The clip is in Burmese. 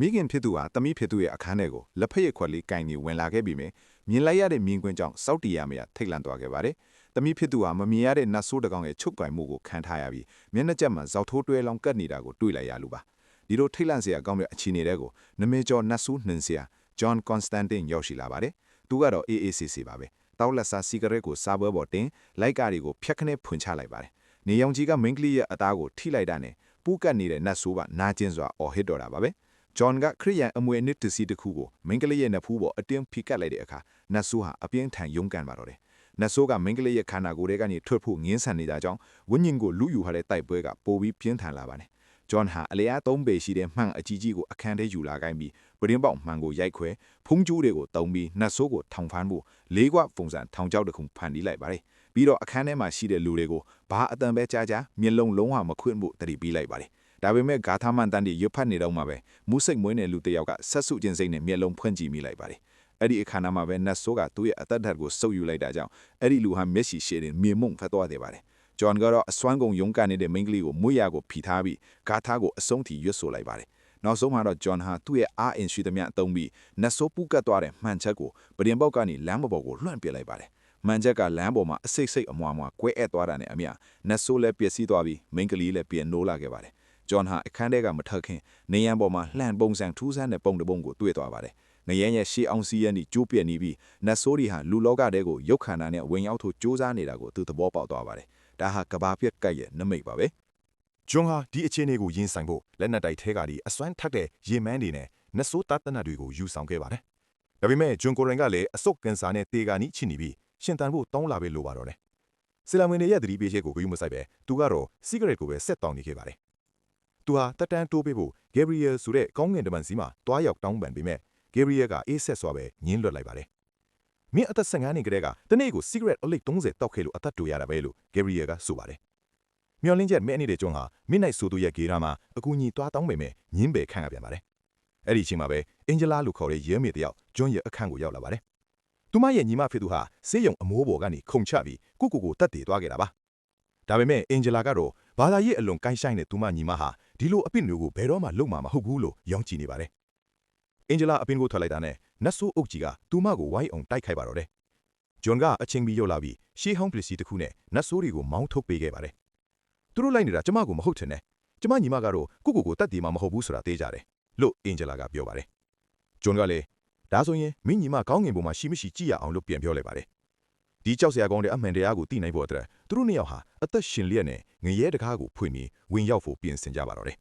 မိခင်ဖြစ်သူဟာတမိဖြစ်သူရဲ့အခန်းထဲကိုလက်ဖက်ရည်ခွက်လေးကင်နေဝင်လာခဲ့ပြီးမြင်လိုက်ရတဲ့မြင်ကွင်းကြောင့်စောက်တီရမရထိတ်လန့်သွားခဲ့ပါတယ်။တမိဖြစ်သူဟာမမြင်ရတဲ့နတ်ဆိုးတကောင်ရဲ့ချုပ်ကွယ်မှုကိုခံထားရပြီးမျက်နှာကျက်မှာဇောက်ထိုးတွဲလောင်းကတ်နေတာကိုတွေ့လိုက်ရလို့ပါ။ဒီလိုထိတ်လန့်စရာကောင်းတဲ့အခြေအနေတွေကိုနမေကျော်နတ်ဆိုးနှင်စရာဂျွန်ကွန်စတန်တင်ရောက်ရှိလာပါတယ်။သူကတော့အေးအေးဆေးဆေးပါပဲ။တောက်လက်စားစီဂရက်ကိုစားပွဲပေါ်တင်လိုက်ကားတွေကိုဖျက်ခနဲ့ဖွင့်ချလိုက်ပါတယ်။နေရောင်ကြီးကမင်းကလေးရဲ့အသားကိုထိလိုက်တာနဲ့ပူးကတ်နေတဲ့နတ်ဆိုးကနာကျင်စွာအော်ဟစ်တော်တာပါပဲ။ဂျွန်ကခရီးယန်အမွေအနှစ်တစီတစ်ခုကိုမင်းကလေးရဲ့နဖူးပေါ်အတင်းဖိကတ်လိုက်တဲ့အခါနတ်ဆိုးဟာအပြင်းထန်ရုန်းကန်ပါတော့တယ်။နတ်ဆိုးကမင်းကလေးရဲ့ခန္ဓာကိုယ်ထဲကနေထွက်ဖို့ငင်းဆန်နေတာကြောင့်ဝိညာဉ်ကိုလူယူထားတဲ့တိုက်ပွဲကပိုပြီးပြင်းထန်လာပါတယ်။ဂျွန်ဟာအလျား3ပေရှိတဲ့မှန်အကြီးကြီးကိုအခန်းထဲယူလာခိုင်းပြီးပရင်းပေါက်မှန်ကိုရိုက်ခွဲဖုံးကျူးတွေကိုတုံပြီးနတ်ဆိုးကိုထောင်ဖမ်းဖို့လေးကွပုံစံထောင်ချောက်တစ်ခုဖန်တီးလိုက်ပါတယ်။ပြီးတော့အခန်းထဲမှာရှိတဲ့လူတွေကိုဘာအတန်ပဲကြားကြားမျက်လုံးလုံးဝမခွင့်ဖို့တတိပေးလိုက်ပါတယ်။ဒါပေမဲ့ဂါထာမန်တန်တီရွတ်ဖတ်နေတော့မှပဲမူးစိတ်မွေးတဲ့လူတစ်ယောက်ကဆက်စုချင်းစိတ်နဲ့မျက်လုံးဖွင့်ကြည့်မိလိုက်ပါတယ်။အဲ့ဒီအခါနာမှာပဲနတ်ဆိုးကသူ့ရဲ့အသက်ဓာတ်ကိုစုပ်ယူလိုက်တာကြောင့်အဲ့ဒီလူဟာမျက်ရှိရှည်တဲ့မြေမုံဖက်သွားတယ်ပါတယ်။ဂျွန်ကတော့အစွမ်းကုန်ရုန်းကန်နေတဲ့မိန်းကလေးကိုမွေးရကိုဖိထားပြီးဂါထာကိုအဆုံးထိရွတ်ဆိုလိုက်ပါတယ်။နောက်ဆုံးမှာတော့ဂျွန်ဟာသူ့ရဲ့အားအင်ရှိသမျှအသုံးပြီးနတ်ဆိုးပူးကတ်သွားတဲ့မှန်ချက်ကိုပရင်ပေါက်ကနေလမ်းမပေါ်ကိုလွှင့်ပစ်လိုက်ပါတယ်။မှန်ချက်ကလမ်းပေါ်မှာအစိတ်စိတ်အမွားမွားကွဲအပ်သွားတာနဲ့အမျှနတ်ဆိုးလည်းပျက်စီးသွားပြီးမိန်းကလေးလည်းပြန်နိုးလာခဲ့ပါတယ်။ဂျွန်ဟာအခန်းထဲကမထွက်ခင်နေရန်ပေါ်မှာလှန်ပုံစံထူးဆန်းတဲ့ပုံတစ်ပုံကိုတွေ့သွားပါတယ်။ငရဲရဲ့ရှေးအောင်စီးရန်ဒီကျိုးပြက်နေပြီးနတ်ဆိုးတွေဟာလူလောကတဲကိုရုတ်ခန္ဓာနဲ့ဝင်ရောက်ထိုးစ조사နေတာကိုသူသဘောပေါက်သွားပါတယ်။ဒါဟာကဘာပြက်ကရဲ့နမိတ်ပါပဲ။ဂျွန်ဟာဒီအခြေအနေကိုရင်ဆိုင်ဖို့လက်နက်တိုက်ထဲကဒီအစွမ်းထက်တဲ့ရေမန်းတွေနဲ့နတ်ဆိုးတတ်တနတ်တွေကိုယူဆောင်ခဲ့ပါတယ်။ဒါပေမဲ့ဂျွန်ကိုရင်ကလည်းအဆုတ်ကန်ဆာနဲ့တေဂာနီချိနေပြီးရှင်တန်ဖို့တောင်းလာပဲလိုပါတော့တယ်။ဆီလာမွင်ရဲ့သတိပေးချက်ကိုဂရုမစိုက်ပဲသူကတော့စီဂရက်ကိုပဲဆက်တောင်းနေခဲ့ပါတယ်။သူဟာတက်တန်းတိုးပေးဖို့ဂေဘရီယယ်ဆိုတဲ့ကောင်းငင်တမန်စီမှာတွားရောက်တောင်းပန်ပေမဲ့ဂေဘရီယယ်ကအေးဆက်စွာပဲညှင်းလွတ်လိုက်ပါတယ်။မင်းအသက်15နှစ်ကတည်းကတနေ့ကိုစီဂရက်အလိတ်30တောက်ခဲ့လို့အသက်တူရတာပဲလို့ဂေဘရီယယ်ကဆိုပါတယ်။မျော်လင့်ချက်မဲ့နေတဲ့ဂျွန်ဟာမိနစ်ဆိုသူရဲ့ဂေရာမှာအကူအညီတွားတောင်းပေမဲ့ညှင်းပယ်ခံရပြန်ပါတယ်။အဲ့ဒီအချိန်မှာပဲအင်ဂျလာလို့ခေါ်တဲ့ရဲမေတယောက်ဂျွန်ရဲ့အခန်းကိုရောက်လာပါတယ်။သူမရဲ့ညီမဖြစ်သူဟာဆေးရုံအမိုးပေါ်ကနေခုန်ချပြီးကိုတက်တည်သွားခဲ့တာပါ။ဒါပေမဲ့အင်ဂျလာကတော့ဘာသာရေးအလွန်ကိုင်းဆိုင်တဲ့သူမညီမဟာဒီလိုအပစ်မျိုးကိုဘယ်တော့မှလုပ်မှာမဟုတ်ဘူးလို့ယုံကြည်နေပါတယ်။အင်ဂျလာအပင်ကိုထွက်လိုက်တာနဲ့နတ်ဆိုးအုပ်ကြီးကသူမကိုဝိုင်းအောင်တိုက်ခိုက်ပါတော့တယ်။ဂျွန်ကအချင်းပြီးရောက်လာပြီးရှေးဟောင်းပစ္စည်းတစ်ခုနဲ့နတ်ဆိုးတွေကိုမောင်းထုတ်ပေးခဲ့ပါတယ်။သူတို့လိုက်နေတာကျမကိုမဟုတ်ထင်နဲ့။ကျမညီမကတော့ကိုတက်တည်မှာမဟုတ်ဘူးဆိုတာသိကြတယ်လို့အင်ဂျလာကပြောပါတယ်။ဂျွန်ကလည်းဒါဆိုရင်မင်းညီမကောင်းငင်ပေါ်မှာရှိမရှိကြည့်ရအောင်လို့ပြန်ပြောလိုက်ပါတယ်။ဒီကြောက်စရာကောင်းတဲ့အမှန်တရားကိုသိနိုင်ဖို့အတွက်သူတို့နှစ်ယောက်ဟာအသက်ရှင်လျက်နဲ့ငရဲတကားကိုဖွင့်ပြီးဝင်ရောက်ဖို့ပြင်ဆင်ကြပါတော့တယ်